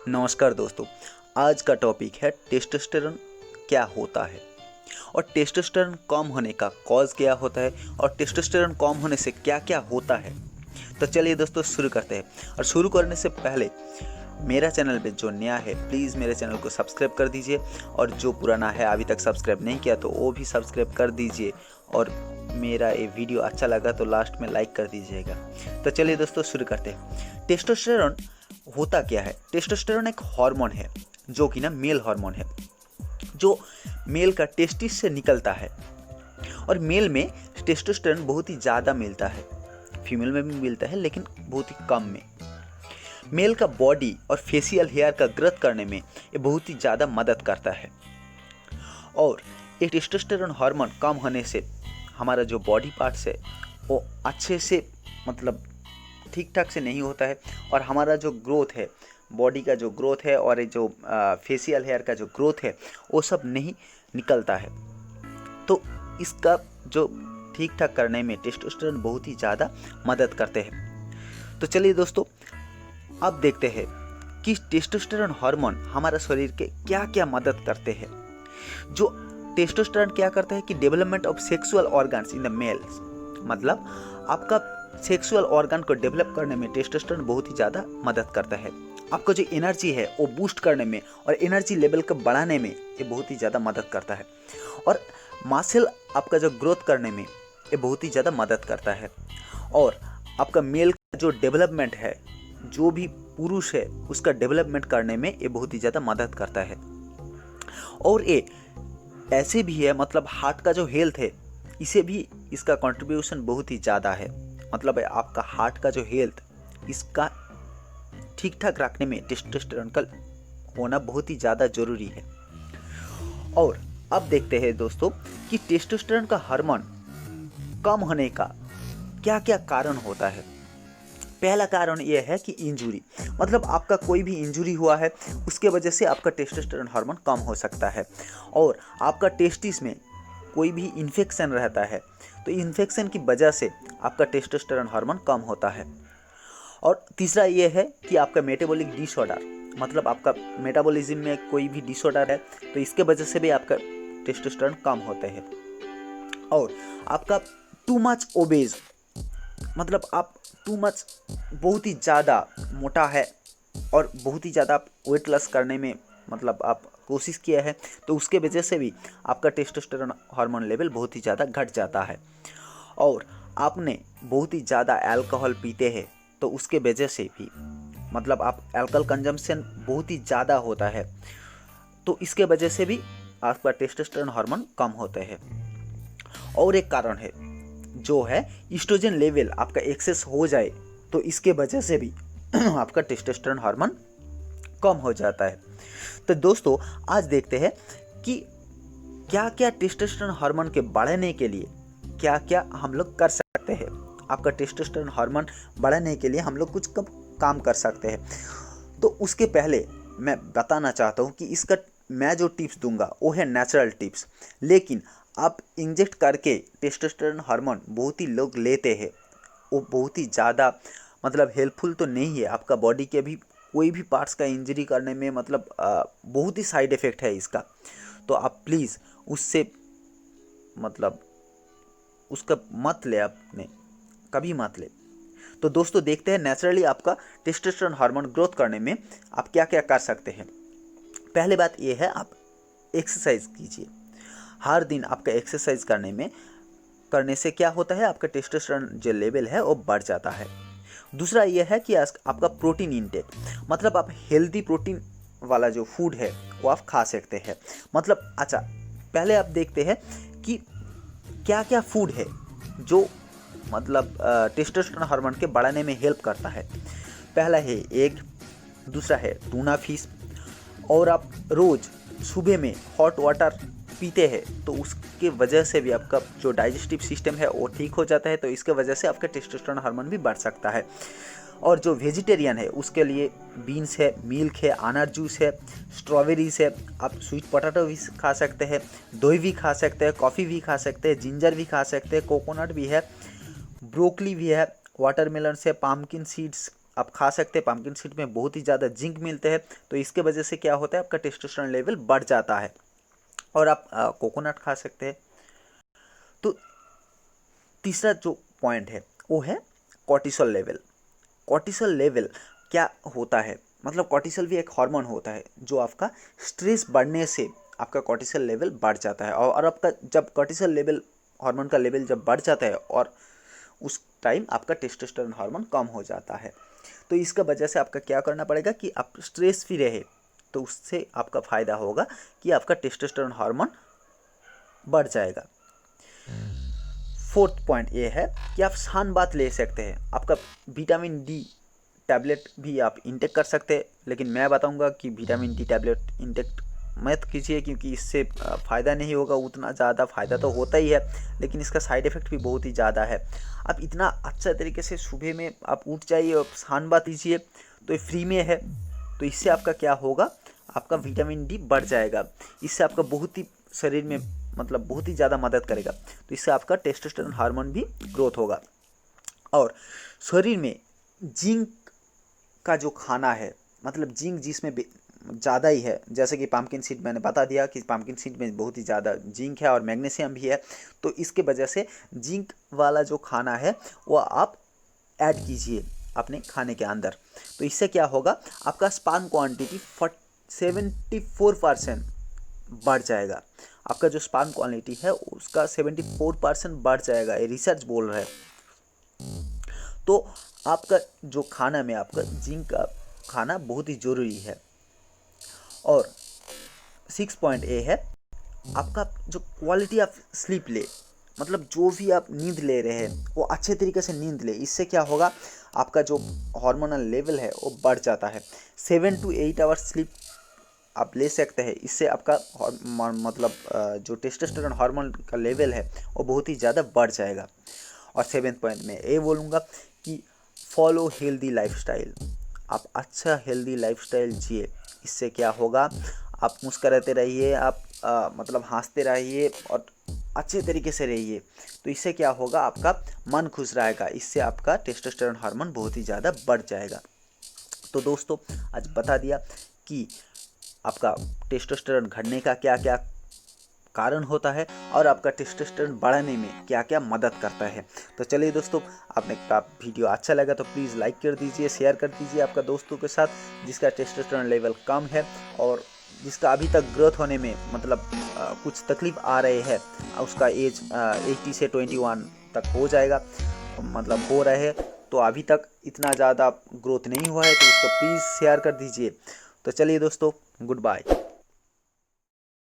नमस्कार दोस्तों। आज का टॉपिक है टेस्टोस्टेरोन क्या होता है और टेस्टोस्टेरोन कम होने का कॉज क्या होता है और टेस्टोस्टेरोन कम होने से क्या क्या होता है। तो चलिए दोस्तों शुरू करते हैं। और शुरू करने से पहले मेरा चैनल पे जो नया है प्लीज़ मेरे चैनल को सब्सक्राइब कर दीजिए और जो पुराना है अभी तक सब्सक्राइब नहीं किया तो वो भी सब्सक्राइब कर दीजिए और मेरा ये वीडियो अच्छा लगा तो लास्ट में लाइक कर दीजिएगा। तो चलिए दोस्तों शुरू करते हैं। टेस्टोस्टेरोन होता क्या है। टेस्टोस्टेरोन एक हार्मोन है जो कि मेल हार्मोन है जो मेल का टेस्टिस से निकलता है और मेल में टेस्टोस्टेरोन बहुत ही ज़्यादा मिलता है, फीमेल में भी मिलता है लेकिन बहुत ही कम में। मेल का बॉडी और फेशियल हेयर का ग्रोथ करने में ये बहुत ही ज़्यादा मदद करता है और ये टेस्टोस्टेरोन हार्मोन कम होने से हमारा जो बॉडी पार्ट्स है वो अच्छे से ठीक ठाक से नहीं होता है और हमारा जो ग्रोथ है, बॉडी का जो ग्रोथ है और ये जो फेशियल हेयर का जो ग्रोथ है वो सब नहीं निकलता है। तो इसका जो ठीक ठाक करने में टेस्टोस्टेरोन बहुत ही ज़्यादा मदद करते हैं। तो चलिए दोस्तों अब देखते हैं कि टेस्टोस्टेरोन हार्मोन हमारा शरीर के क्या क्या मदद करते हैं। जो टेस्टोस्टेरोन क्या करता है कि development of sexual organs in the mails, मतलब आपका सेक्सुअल ऑर्गन को डेवलप करने में टेस्टोस्टेरोन बहुत ही ज़्यादा मदद करता है। आपका जो एनर्जी है वो बूस्ट करने में और एनर्जी लेवल को बढ़ाने में ये बहुत ही ज़्यादा मदद करता है और मसल आपका जो ग्रोथ करने में ये बहुत ही ज़्यादा मदद करता है और आपका मेल का जो डेवलपमेंट है, जो भी पुरुष है उसका डेवलपमेंट करने में ये बहुत ही ज़्यादा मदद करता है। और ये ऐसे भी है, मतलब हार्ट का जो हेल्थ है इसे भी इसका कंट्रीब्यूशन बहुत ही ज़्यादा है। मतलब आपका हार्ट का जो हेल्थ इसका ठीक ठाक रखने में टेस्टोस्टेरोन का होना बहुत ही ज़्यादा ज़रूरी है। और अब देखते हैं दोस्तों कि टेस्टोस्टेरोन का हार्मोन कम होने का क्या क्या कारण होता है। पहला कारण यह है कि इंजुरी, मतलब आपका कोई भी इंजुरी हुआ है उसके वजह से आपका टेस्टोस्टेरोन हार्मोन कम हो सकता है और आपका टेस्टिस में कोई भी इन्फेक्शन रहता है तो इन्फेक्शन की वजह से आपका टेस्टोस्टेरोन हार्मोन कम होता है। और तीसरा ये है कि आपका मेटाबॉलिक डिसऑर्डर, मतलब आपका मेटाबॉलिज्म में कोई भी डिसऑर्डर है तो इसके वजह से भी आपका टेस्टोस्टेरोन कम होता है। और आपका टू मच ओबेज, मतलब आप टू मच बहुत ही ज़्यादा मोटा है और बहुत ही ज़्यादा आप वेट लॉस करने में मतलब आप कोशिश किया है तो उसके वजह से भी आपका टेस्टोस्टेरोन हार्मोन लेवल बहुत ही ज़्यादा घट जाता है। और आपने बहुत ही ज़्यादा अल्कोहल पीते हैं तो उसके वजह से भी, मतलब आप अल्कोहल कंजम्पशन बहुत ही ज़्यादा होता है तो इसके वजह से भी आपका टेस्टोस्टेरोन हार्मोन कम होता है। और एक कारण है जो है ईस्ट्रोजन लेवल आपका एक्सेस हो जाए तो इसके वजह से भी आपका टेस्टोस्टेरोन हार्मोन कम हो जाता है। तो दोस्तों आज देखते हैं कि क्या क्या टेस्टोस्टेरोन हार्मोन के बढ़ने के लिए क्या क्या हम लोग कर सकते हैं। आपका टेस्टोस्टेरोन हार्मोन बढ़ाने के लिए हम लोग कुछ कब काम कर सकते हैं। तो उसके पहले मैं बताना चाहता हूँ कि इसका मैं जो टिप्स दूंगा वो है नेचुरल टिप्स, लेकिन आप इंजेक्ट करके टेस्टोस्टेरोन हार्मोन बहुत ही लोग लेते हैं, वो बहुत ही ज़्यादा मतलब हेल्पफुल तो नहीं है। आपका बॉडी के भी कोई भी पार्ट्स का इंजरी करने में मतलब बहुत ही साइड इफ़ेक्ट है इसका, तो आप प्लीज़ उससे मतलब उसका मत ले, आपने कभी मत ले। तो दोस्तों देखते हैं नेचुरली आपका टेस्टोस्टेरोन हार्मोन ग्रोथ करने में आप क्या क्या कर सकते हैं। पहले बात यह है आप एक्सरसाइज कीजिए। हर दिन आपका एक्सरसाइज करने से क्या होता है, आपका टेस्टोस्टेरोन जो लेवल है वो बढ़ जाता है। दूसरा यह है कि आपका प्रोटीन इंटेक, मतलब आप हेल्दी प्रोटीन वाला जो फूड है वो आप खा सकते हैं। मतलब अच्छा पहले आप देखते हैं कि क्या क्या फूड है जो मतलब टेस्टोस्टेरोन हार्मोन के बढ़ाने में हेल्प करता है। पहला है एग, दूसरा है टूना फिश। और आप रोज़ सुबह में हॉट वाटर पीते हैं तो उसके वजह से भी आपका जो डाइजेस्टिव सिस्टम है वो ठीक हो जाता है, तो इसके वजह से आपका टेस्टोस्टेरोन हार्मोन भी बढ़ सकता है। और जो वेजिटेरियन है उसके लिए बीन्स है, मिल्क है, अनार जूस है, स्ट्रॉबेरीज है, आप स्वीट पोटैटो भी खा सकते हैं, दही भी खा सकते हैं, कॉफ़ी भी खा सकते हैं, जिंजर भी खा सकते हैं, कोकोनट भी है, ब्रोकली भी है, वाटरमेलन से, पाम्किन सीड्स आप खा सकते हैं। पम्पकिन सीड में बहुत ही ज़्यादा जिंक मिलते हैं, तो इसके वजह से क्या होता है, आपका टेस्टोस्टेरोन लेवल बढ़ जाता है। और आप कोकोनट खा सकते हैं। तो तीसरा जो पॉइंट है वो है कॉर्टिसोल लेवल। कॉर्टिसोल लेवल क्या होता है, मतलब कॉर्टिसोल भी एक हार्मोन होता है जो आपका स्ट्रेस बढ़ने से आपका कॉर्टिसोल लेवल बढ़ जाता है। और आपका जब कॉर्टिसोल लेवल, हार्मोन का लेवल जब बढ़ जाता है और उस टाइम आपका टेस्टोस्टेरोन हार्मोन कम हो जाता है। तो इसका वजह से आपका क्या करना पड़ेगा कि आप स्ट्रेस फ्री रहे, तो उससे आपका फ़ायदा होगा कि आपका टेस्टोस्टेरोन हार्मोन बढ़ जाएगा। फोर्थ पॉइंट ये है कि आप सान बात ले सकते हैं। आपका विटामिन डी टैबलेट भी आप इंटेक कर सकते हैं, लेकिन मैं बताऊंगा कि विटामिन डी टैबलेट इंटेक मत कीजिए, क्योंकि इससे फ़ायदा नहीं होगा उतना ज़्यादा। फ़ायदा तो होता ही है, लेकिन इसका साइड इफ़ेक्ट भी बहुत ही ज़्यादा है। आप इतना अच्छा तरीके से सुबह में आप उठ जाइए और सान बात लीजिए, तो ये फ्री में है। तो इससे आपका क्या होगा, आपका विटामिन डी बढ़ जाएगा। इससे आपका बहुत ही शरीर में मतलब बहुत ही ज़्यादा मदद करेगा। तो इससे आपका टेस्टोस्टेरोन हार्मोन भी ग्रोथ होगा। और शरीर में जिंक का जो खाना है, मतलब जिंक जिसमें ज़्यादा ही है, जैसे कि पम्पकिन सीड मैंने बता दिया कि पम्पकिन सीड में बहुत ही ज़्यादा जिंक है और मैग्नीशियम भी है। तो इसके वजह से जिंक वाला जो खाना है वो आप ऐड कीजिए अपने खाने के अंदर। तो इससे क्या होगा, आपका स्पर्म क्वांटिटी 74% बढ़ जाएगा। आपका जो स्पर्म क्वालिटी है उसका 74% बढ़ जाएगा, ये रिसर्च बोल रहा है। तो आपका जो खाना में आपका जिंक का खाना बहुत ही ज़रूरी है। और 6 पॉइंट ए है, आपका जो क्वालिटी ऑफ स्लीप ले, मतलब जो भी आप नींद ले रहे हैं वो अच्छे तरीके से नींद ले। इससे क्या होगा, आपका जो हार्मोनल लेवल है वो बढ़ जाता है। 7 to 8 आवर्स स्लीप आप ले सकते हैं। इससे आपका मतलब जो टेस्टोस्टेरोन हार्मोन का लेवल है वो बहुत ही ज़्यादा बढ़ जाएगा। और 7th पॉइंट में ये बोलूँगा कि फॉलो हेल्दी लाइफस्टाइल। आप अच्छा हेल्दी लाइफस्टाइल जिए। इससे क्या होगा, आप मुस्कुराते रहिए, आप मतलब हंसते रहिए और अच्छे तरीके से रहिए। तो इससे क्या होगा, आपका मन खुश रहेगा। इससे आपका टेस्टोस्टेरोन हार्मोन बहुत ही ज़्यादा बढ़ जाएगा। तो दोस्तों आज बता दिया कि आपका टेस्टोस्टेरोन घटने का क्या क्या कारण होता है और आपका टेस्टोस्टेरोन बढ़ाने में क्या क्या मदद करता है। तो चलिए दोस्तों, आपने का वीडियो अच्छा लगा तो प्लीज़ लाइक कर दीजिए, शेयर कर दीजिए आपका दोस्तों के साथ जिसका टेस्टोस्टेरोन लेवल कम है और जिसका अभी तक ग्रोथ होने में मतलब कुछ तकलीफ आ रहे हैं। उसका एज 80 से 21 तक हो जाएगा, मतलब हो रहे हैं, तो अभी तक इतना ज़्यादा ग्रोथ नहीं हुआ है, तो उसको प्लीज़ शेयर कर दीजिए। तो चलिए दोस्तों, गुड बाय।